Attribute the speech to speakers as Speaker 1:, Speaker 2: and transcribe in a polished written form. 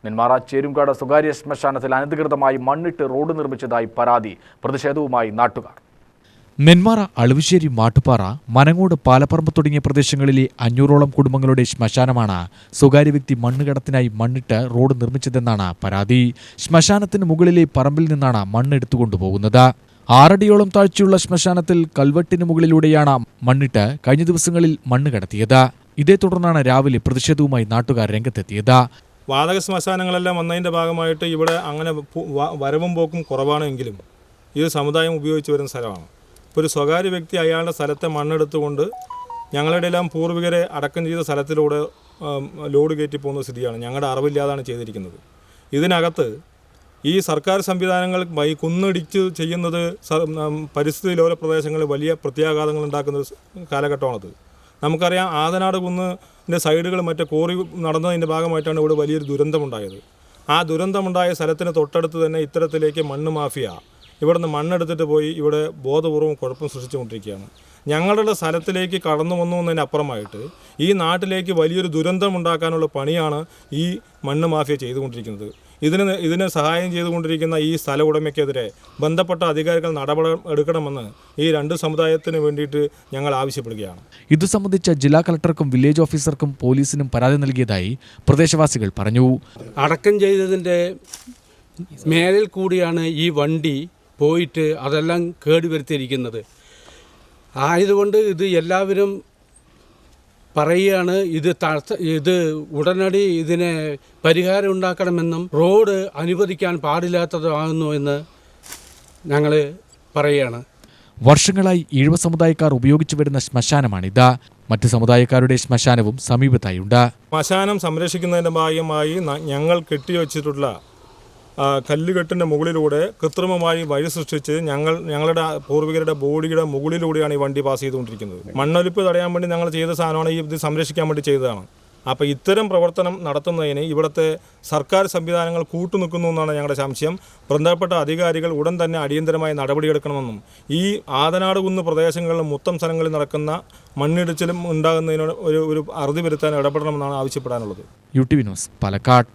Speaker 1: നെന്മാറ ചേരുംകാട് സ്വകാര്യ ശ്മശാനത്തിൽ അനധികൃതമായി മണ്ണിട്ട് റോഡ് നിർമ്മിച്ചതായി പരാതി. പ്രതിഷേധവുമായി നാട്ടുകാർ.
Speaker 2: നെന്മാറ അളുവശ്ശേരി മാട്ടുപാറ മനങ്ങോട് പാലപ്പറമ്പ് തുടങ്ങിയ പ്രദേശങ്ങളിലെ 500ഓളം കുടുംബങ്ങളുടെ ശ്മശാനമാണ് സ്വകാര്യ വ്യക്തി മണ്ണുകടത്തിനായി മണ്ണിട്ട് റോഡ് നിർമ്മിച്ചതെന്നാണ് പരാതി. ശ്മശാനത്തിന് മുകളിലെ പറമ്പിൽ നിന്നാണ് മണ്ണെടുത്തുകൊണ്ടുപോകുന്നത്. 6 അടിയോളം താഴ്ചയുള്ള ശ്മശാനത്തിൽ കൽവെട്ടിന് മുകളിലൂടെയാണ് മണ്ണിട്ട് കഴിഞ്ഞ ദിവസങ്ങളിൽ മണ്ണ് കടത്തിയത്. ഇതേ തുടർന്നാണ് രാവിലെ പ്രതിഷേധവുമായി നാട്ടുകാർ രംഗത്തെത്തിയത്.
Speaker 3: വാതക ശ്മശാനങ്ങളെല്ലാം വന്നതിൻ്റെ ഭാഗമായിട്ട് ഇവിടെ അങ്ങനെ വരവും പോക്കും കുറവാണെങ്കിലും ഇത് സമുദായം ഉപയോഗിച്ച് വരുന്ന സ്ഥലമാണ്. ഇപ്പോൾ ഒരു സ്വകാര്യ വ്യക്തി അയാളുടെ സ്ഥലത്തെ മണ്ണെടുത്തുകൊണ്ട് ഞങ്ങളുടെ എല്ലാം പൂർവികരെ അടക്കം ചെയ്ത സ്ഥലത്തിലൂടെ ലോഡ് കയറ്റി പോകുന്ന സ്ഥിതിയാണ്. ഞങ്ങളുടെ അറിവില്ലാതാണ് ചെയ്തിരിക്കുന്നത്. ഇതിനകത്ത് ഈ സർക്കാർ സംവിധാനങ്ങൾ കുന്നിടിച്ച് ചെയ്യുന്നത് പരിസ്ഥിതി ലോല പ്രദേശങ്ങളിൽ വലിയ പ്രത്യാഘാതങ്ങൾ ഉണ്ടാക്കുന്ന കാലഘട്ടമാണത്. നമുക്കറിയാം, ആദനാട് കുന്നിൻ്റെ സൈഡുകൾ മറ്റേ കോറി നടന്നതിൻ്റെ ഭാഗമായിട്ടാണ് ഇവിടെ വലിയൊരു ദുരന്തമുണ്ടായത്. ആ ദുരന്തമുണ്ടായ സ്ഥലത്തിന് തൊട്ടടുത്ത് തന്നെ ഇത്തരത്തിലേക്ക് മണ്ണ് മാഫിയ ഇവിടുന്ന് മണ്ണെടുത്തിട്ട് പോയി ഇവിടെ ബോധപൂർവ്വം കുഴപ്പം സൃഷ്ടിച്ചുകൊണ്ടിരിക്കുകയാണ്. ഞങ്ങളുടെ സ്ഥലത്തിലേക്ക് കടന്നു വന്നു എന്നതിനപ്പുറമായിട്ട് ഈ നാട്ടിലേക്ക് വലിയൊരു ദുരന്തം ഉണ്ടാക്കാനുള്ള പണിയാണ് ഈ മണ്ണ് മാഫിയ ചെയ്തുകൊണ്ടിരിക്കുന്നത്. ഇതിന് സഹായം ചെയ്തുകൊണ്ടിരിക്കുന്ന ഈ സ്ഥല ഉടമയ്ക്കെതിരെ ബന്ധപ്പെട്ട അധികാരികൾ നടപടി എടുക്കണമെന്ന് ഈ 2 സമുദായത്തിന് വേണ്ടിയിട്ട് ഞങ്ങൾ ആവശ്യപ്പെടുകയാണ്.
Speaker 2: ഇതു സംബന്ധിച്ച ജില്ലാ കളക്ടർക്കും വില്ലേജ് ഓഫീസർക്കും പോലീസിനും പരാതി നൽകിയതായി പ്രദേശവാസികൾ പറഞ്ഞു.
Speaker 4: അടക്കം ചെയ്തതിൻ്റെ മേലിൽ കൂടിയാണ് ഈ വണ്ടി പോയിട്ട് അതെല്ലാം കേടുവരുത്തിയിരിക്കുന്നത്. ആയതുകൊണ്ട് ഇത് എല്ലാവരും പറയുകയാണ്, ഇത് ഉടനടി ഇതിനെ പരിഹാരം ഉണ്ടാക്കണമെന്നും റോഡ് അനുവദിക്കാൻ പാടില്ലാത്തതാകുന്നു എന്ന് ഞങ്ങൾ പറയുകയാണ്.
Speaker 2: വർഷങ്ങളായി ഈഴവ സമുദായക്കാർ ഉപയോഗിച്ചു വരുന്ന ശ്മശാനമാണിത്. മറ്റ് സമുദായക്കാരുടെ ശ്മശാനവും സമീപത്തായുണ്ട്.
Speaker 3: ശ്മശാനം സംരക്ഷിക്കുന്നതിൻ്റെ ഭാഗമായി ഞങ്ങൾ കെട്ടിവെച്ചിട്ടുള്ള കല്ലുകെട്ടിൻ്റെ മുകളിലൂടെ കൃത്രിമമായി വഴി സൃഷ്ടിച്ച് ഞങ്ങളുടെ പൂർവികരുടെ ബോഡിയുടെ മുകളിലൂടെയാണ് ഈ വണ്ടി പാസ് ചെയ്തുകൊണ്ടിരിക്കുന്നത്. മണ്ണൊലിപ്പ് തടയാൻ വേണ്ടി ഞങ്ങൾ ചെയ്ത സാധനമാണ്, ഇത് സംരക്ഷിക്കാൻ വേണ്ടി ചെയ്തതാണ്. അപ്പോൾ ഇത്തരം പ്രവർത്തനം നടത്തുന്നതിന് ഇവിടുത്തെ സർക്കാർ സംവിധാനങ്ങൾ കൂട്ടുനിൽക്കുന്നു എന്നാണ് ഞങ്ങളുടെ സംശയം. ബന്ധപ്പെട്ട അധികാരികൾ ഉടൻ തന്നെ അടിയന്തരമായി നടപടിയെടുക്കണമെന്നും ഈ ആദനാട് കുന്ന് പ്രദേശങ്ങളിലും മൊത്തം സ്ഥലങ്ങളിൽ നടക്കുന്ന മണ്ണിടിച്ചിലും ഉണ്ടാകുന്നതിന് ഒരു അറുതി വരുത്താൻ ഇടപെടണമെന്നാണ് ആവശ്യപ്പെടാനുള്ളത്.
Speaker 2: UTV news, Palakkad.